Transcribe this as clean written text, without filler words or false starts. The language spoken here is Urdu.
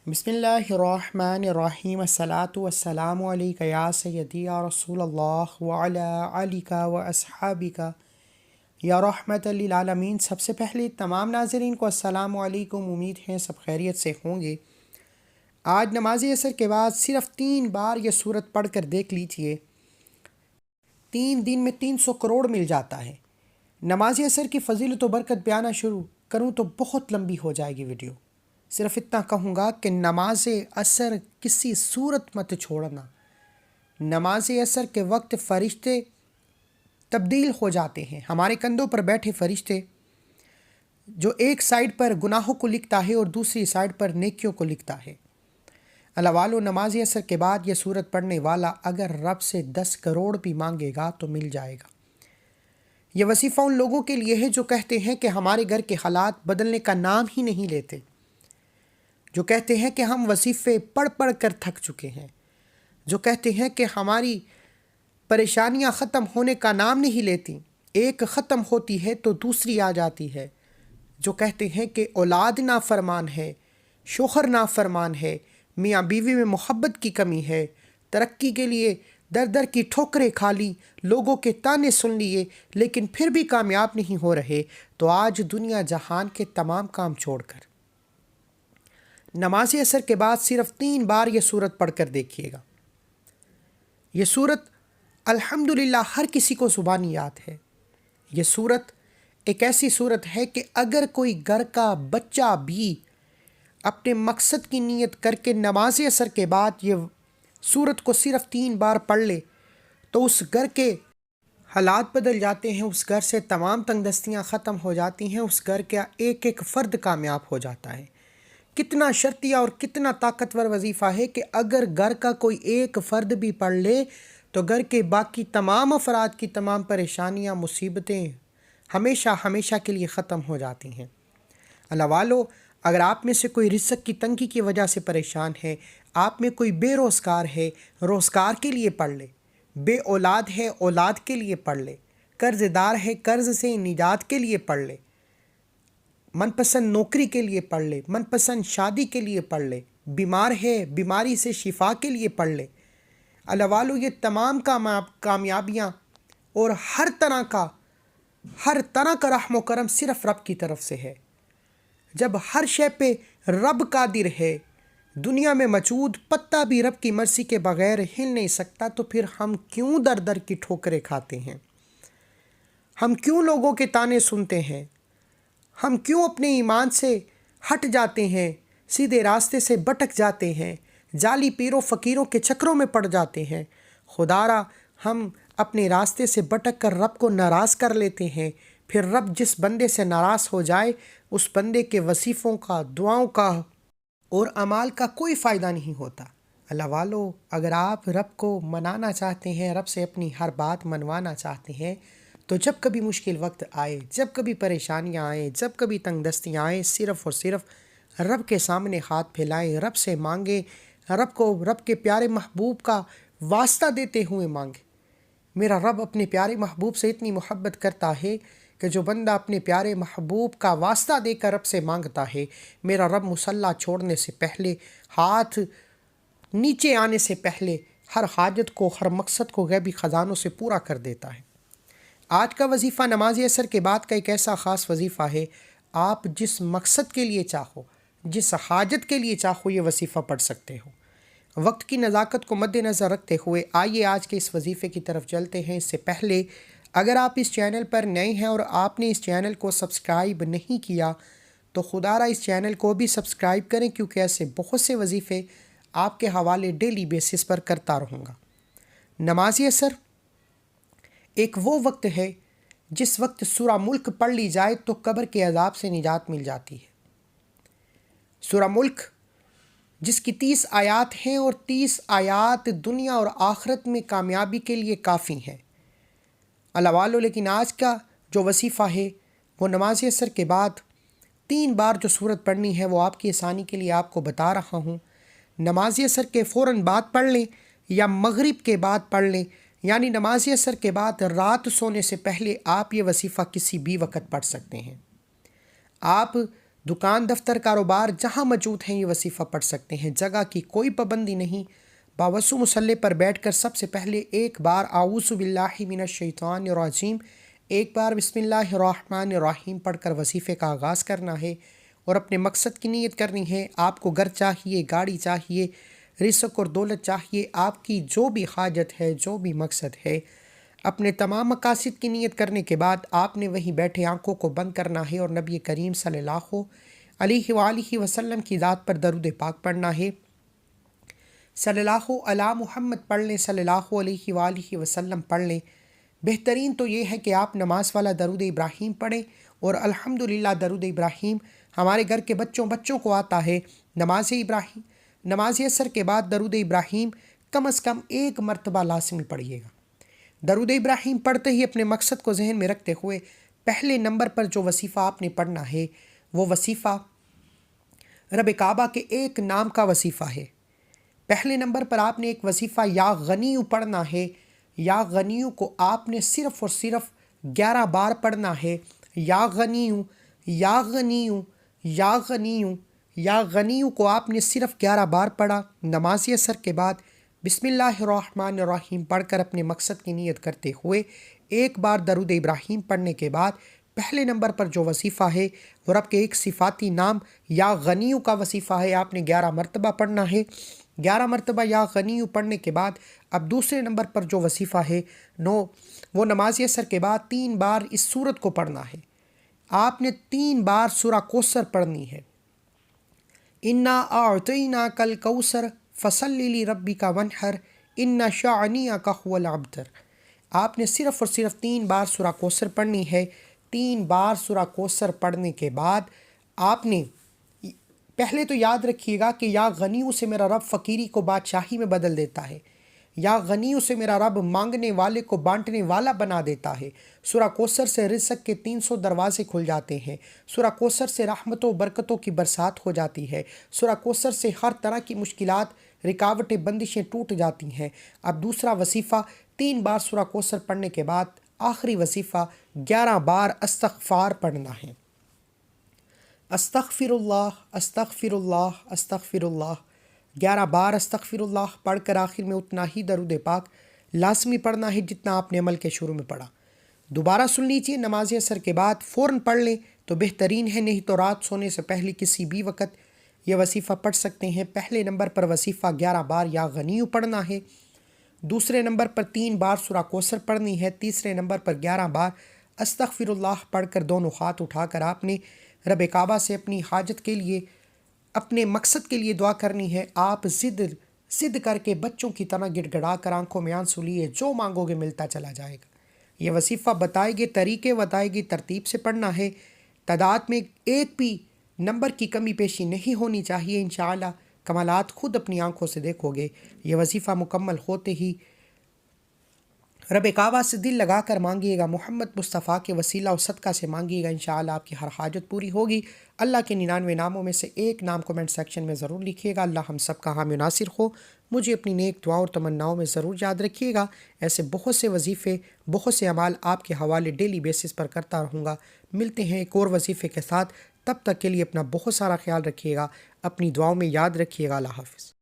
بسم اللہ الرحمن الرحیم الصلاۃ والسلام علیک یا سیدی یا رسول اللہ وعلی آلک و اصحابک یا رحمت للعالمین۔ سب سے پہلے تمام ناظرین کو السلام علیکم، امید ہے سب خیریت سے ہوں گے۔ آج نماز عصر کے بعد صرف 3 بار یہ سورت پڑھ کر دیکھ لیجئے، 3 دن میں 300 کروڑ مل جاتا ہے۔ نماز عصر کی فضیلت و برکت بیانہ شروع کروں تو بہت لمبی ہو جائے گی ویڈیو، صرف اتنا کہوں گا کہ نماز عصر کسی صورت مت چھوڑنا۔ نماز عصر کے وقت فرشتے تبدیل ہو جاتے ہیں، ہمارے کندھوں پر بیٹھے فرشتے جو ایک سائڈ پر گناہوں کو لکھتا ہے اور دوسری سائڈ پر نیکیوں کو لکھتا ہے۔ اللہ والو، نماز عصر کے بعد یہ سورت پڑھنے والا اگر رب سے 10 کروڑ بھی مانگے گا تو مل جائے گا۔ یہ وظیفہ ان لوگوں کے لیے ہے جو کہتے ہیں کہ ہمارے گھر کے حالات بدلنے کا نام ہی نہیں لیتے، جو کہتے ہیں کہ ہم وظیفے پڑھ پڑھ کر تھک چکے ہیں، جو کہتے ہیں کہ ہماری پریشانیاں ختم ہونے کا نام نہیں لیتی، ایک ختم ہوتی ہے تو دوسری آ جاتی ہے، جو کہتے ہیں کہ اولاد نافرمان ہے، شوہر نافرمان ہے، میاں بیوی میں محبت کی کمی ہے، ترقی کے لیے در در کی ٹھوکریں کھا لی، لوگوں کے تانے سن لیے لیکن پھر بھی کامیاب نہیں ہو رہے، تو آج دنیا جہان کے تمام کام چھوڑ کر نماز عصر کے بعد صرف 3 بار یہ سورت پڑھ کر دیکھیے گا۔ یہ سورت الحمدللہ ہر کسی کو زبانی یاد ہے۔ یہ سورت ایک ایسی سورت ہے کہ اگر کوئی گھر کا بچہ بھی اپنے مقصد کی نیت کر کے نماز عصر کے بعد یہ سورت کو صرف 3 بار پڑھ لے تو اس گھر کے حالات بدل جاتے ہیں، اس گھر سے تمام تنگ دستیاں ختم ہو جاتی ہیں، اس گھر کا ایک ایک فرد کامیاب ہو جاتا ہے۔ کتنا شرطیہ اور کتنا طاقتور وظیفہ ہے کہ اگر گھر کا کوئی ایک فرد بھی پڑھ لے تو گھر کے باقی تمام افراد کی تمام پریشانیاں، مصیبتیں ہمیشہ ہمیشہ کے لیے ختم ہو جاتی ہیں۔ اللہ والو، اگر آپ میں سے کوئی رزق کی تنگی کی وجہ سے پریشان ہے، آپ میں کوئی بے روزگار ہے، روزگار کے لیے پڑھ لے، بے اولاد ہے، اولاد کے لیے پڑھ لے، قرض دار ہے، قرض سے نجات کے لیے پڑھ لے، من پسند نوکری کے لیے پڑھ لے، من پسند شادی کے لیے پڑھ لے، بیمار ہے بیماری سے شفا کے لیے پڑھ لے۔ اللہ والو، یہ تمام کامیابیاں اور ہر طرح کا رحم و کرم صرف رب کی طرف سے ہے۔ جب ہر شے پہ رب قادر ہے، دنیا میں موجود پتہ بھی رب کی مرضی کے بغیر ہل نہیں سکتا، تو پھر ہم کیوں در در کی ٹھوکریں کھاتے ہیں؟ ہم کیوں لوگوں کے تانے سنتے ہیں؟ ہم کیوں اپنے ایمان سے ہٹ جاتے ہیں، سیدھے راستے سے بھٹک جاتے ہیں، جعلی پیروں فقیروں کے چکروں میں پڑ جاتے ہیں؟ خدا را، ہم اپنے راستے سے بھٹک کر رب کو ناراض کر لیتے ہیں، پھر رب جس بندے سے ناراض ہو جائے اس بندے کے وظیفوں کا، دعاؤں کا اور اعمال کا کوئی فائدہ نہیں ہوتا۔ اللہ والو، اگر آپ رب کو منانا چاہتے ہیں، رب سے اپنی ہر بات منوانا چاہتے ہیں، تو جب کبھی مشکل وقت آئے، جب کبھی پریشانیاں آئیں، جب کبھی تنگ دستیاں آئیں، صرف اور صرف رب کے سامنے ہاتھ پھیلائیں، رب سے مانگیں، رب کے پیارے محبوب کا واسطہ دیتے ہوئے مانگیں۔ میرا رب اپنے پیارے محبوب سے اتنی محبت کرتا ہے کہ جو بندہ اپنے پیارے محبوب کا واسطہ دے کر رب سے مانگتا ہے، میرا رب مصلی چھوڑنے سے پہلے، ہاتھ نیچے آنے سے پہلے ہر حاجت کو، ہر مقصد کو غیبی خزانوں سے پورا کر دیتا ہے۔ آج کا وظیفہ نماز عصر کے بعد کا ایک ایسا خاص وظیفہ ہے، آپ جس مقصد کے لیے چاہو، جس حاجت کے لیے چاہو یہ وظیفہ پڑھ سکتے ہو۔ وقت کی نزاکت کو مد نظر رکھتے ہوئے آئیے آج کے اس وظیفے کی طرف چلتے ہیں۔ اس سے پہلے اگر آپ اس چینل پر نئے ہیں اور آپ نے اس چینل کو سبسکرائب نہیں کیا تو خدا را اس چینل کو بھی سبسکرائب کریں، کیونکہ ایسے بہت سے وظیفے آپ کے حوالے ڈیلی بیسس پر کرتا رہوں گا۔ نماز عصر ایک وہ وقت ہے جس وقت سورہ ملک پڑھ لی جائے تو قبر کے عذاب سے نجات مل جاتی ہے۔ سورہ ملک جس کی 30 آیات ہیں اور 30 آیات دنیا اور آخرت میں کامیابی کے لیے کافی ہیں۔ اللہ والو، لیکن آج کا جو وظیفہ ہے وہ نماز عصر کے بعد 3 بار جو سورت پڑھنی ہے وہ آپ کی آسانی کے لیے آپ کو بتا رہا ہوں۔ نماز عصر کے فوراً بعد پڑھ لیں یا مغرب کے بعد پڑھ لیں، یعنی نماز عصر کے بعد رات سونے سے پہلے آپ یہ وظیفہ کسی بھی وقت پڑھ سکتے ہیں۔ آپ دکان، دفتر، کاروبار جہاں موجود ہیں یہ وظیفہ پڑھ سکتے ہیں، جگہ کی کوئی پابندی نہیں۔ باوضو مصلی پر بیٹھ کر سب سے پہلے ایک بار اعوذ باللہ من الشیطان الرجیم، ایک بار بسم اللہ الرحمن الرحیم پڑھ کر وظیفے کا آغاز کرنا ہے اور اپنے مقصد کی نیت کرنی ہے۔ آپ کو گھر چاہیے، گاڑی چاہیے، رزق اور دولت چاہیے، آپ کی جو بھی حاجت ہے، جو بھی مقصد ہے، اپنے تمام مقاصد کی نیت کرنے کے بعد آپ نے وہیں بیٹھے آنکھوں کو بند کرنا ہے اور نبی کریم صلی اللہ علیہ وآلہ وسلم کی ذات پر درود پاک پڑھنا ہے۔ صلی اللہ علی محمد پڑھ لیں، صلی اللہ علیہ وآلہ وسلم پڑھ لیں۔ بہترین تو یہ ہے کہ آپ نماز والا درود ابراہیم پڑھیں، اور الحمدللہ درود ابراہیم ہمارے گھر کے بچوں کو آتا ہے۔ نماز عصر کے بعد درود ابراہیم کم از کم ایک مرتبہ لازمی پڑھیے گا۔ درود ابراہیم پڑھتے ہی اپنے مقصد کو ذہن میں رکھتے ہوئے پہلے نمبر پر جو وظیفہ آپ نے پڑھنا ہے وہ وظیفہ رب کعبہ کے ایک نام کا وظیفہ ہے۔ پہلے نمبر پر آپ نے ایک وظیفہ یا غنیو پڑھنا ہے۔ یا غنیو کو آپ نے صرف اور صرف 11 بار پڑھنا ہے۔ یا غنیو، یا غنیو، یا غنیو، یا غنیو کو آپ نے صرف 11 بار پڑھا۔ نماز عصر کے بعد بسم اللہ الرحمن الرحیم پڑھ کر اپنے مقصد کی نیت کرتے ہوئے ایک بار درود ابراہیم پڑھنے کے بعد پہلے نمبر پر جو وظیفہ ہے وہ رب کے ایک صفاتی نام یا غنیو کا وظیفہ ہے، آپ نے 11 مرتبہ پڑھنا ہے۔ 11 مرتبہ یا غنیو پڑھنے کے بعد اب دوسرے نمبر پر جو وظیفہ ہے وہ نماز عصر کے بعد 3 بار اس سورت کو پڑھنا ہے۔ آپ نے 3 بار سورہ کوثر پڑھنی ہے۔ انا اعطیناک الکوثر فصلی لربک وانحر ان شانئک هو الابتر۔ آپ نے صرف اور صرف 3 بار سورہ کوثر پڑھنی ہے۔ 3 بار سورہ کوثر پڑھنے کے بعد آپ نے پہلے تو یاد رکھیے گا کہ یا غنیوں سے میرا رب فقیری کو بادشاہی میں بدل دیتا ہے، یا غنیوں سے میرا رب مانگنے والے کو بانٹنے والا بنا دیتا ہے۔ سورہ کوثر سے رزق کے 300 دروازے کھل جاتے ہیں۔ سورہ کوثر سے رحمتوں و برکتوں کی برسات ہو جاتی ہے۔ سورہ کوثر سے ہر طرح کی مشکلات، رکاوٹیں، بندشیں ٹوٹ جاتی ہیں۔ اب دوسرا وظیفہ 3 بار سورہ کوثر پڑھنے کے بعد آخری وظیفہ 11 بار استغفار پڑھنا ہے۔ استغفر اللہ، استغفر اللہ، استغفر اللہ۔ 11 بار استغفر اللہ پڑھ کر آخر میں اتنا ہی درود پاک لازمی پڑھنا ہے جتنا آپ نے عمل کے شروع میں پڑھا۔ دوبارہ سن لیجیے، نماز عصر کے بعد فوراً پڑھ لیں تو بہترین ہے، نہیں تو رات سونے سے پہلے کسی بھی وقت یہ وظیفہ پڑھ سکتے ہیں۔ پہلے نمبر پر وظیفہ 11 بار یا غنیو پڑھنا ہے، دوسرے نمبر پر 3 بار سورہ کوثر پڑھنی ہے، تیسرے نمبر پر 11 بار استغفر اللہ پڑھ کر دونوں ہاتھ اٹھا کر آپ نے رب کعبہ سے اپنی حاجت کے لیے، اپنے مقصد کے لیے دعا کرنی ہے۔ آپ ضد کر کے بچوں کی طرح گڑ گڑا کر آنکھوں میں آنسو لیے جو مانگو گے ملتا چلا جائے گا۔ یہ وظیفہ بتائے گے طریقے، بتائے گی ترتیب سے پڑھنا ہے۔ تعداد میں ایک بھی نمبر کی کمی پیشی نہیں ہونی چاہیے۔ انشاءاللہ کمالات خود اپنی آنکھوں سے دیکھو گے۔ یہ وظیفہ مکمل ہوتے ہی رب کعبہ سے دل لگا کر مانگیے گا، محمد مصطفیٰ کے وسیلہ و صدقہ سے مانگیے گا، انشاءاللہ آپ کی ہر حاجت پوری ہوگی۔ اللہ کے 99 ناموں میں سے ایک نام کمنٹ سیکشن میں ضرور لکھیے گا۔ اللہ ہم سب کا حامی ناصر ہو۔ مجھے اپنی نیک دعاؤں اور تمناؤں میں ضرور یاد رکھیے گا۔ ایسے بہت سے وظیفے، بہت سے اعمال آپ کے حوالے ڈیلی بیسس پر کرتا رہوں گا۔ ملتے ہیں ایک اور وظیفے کے ساتھ، تب تک کے لیے اپنا بہت سارا خیال رکھیے گا، اپنی دعاؤں میں یاد رکھیے گا۔ اللہ حافظ۔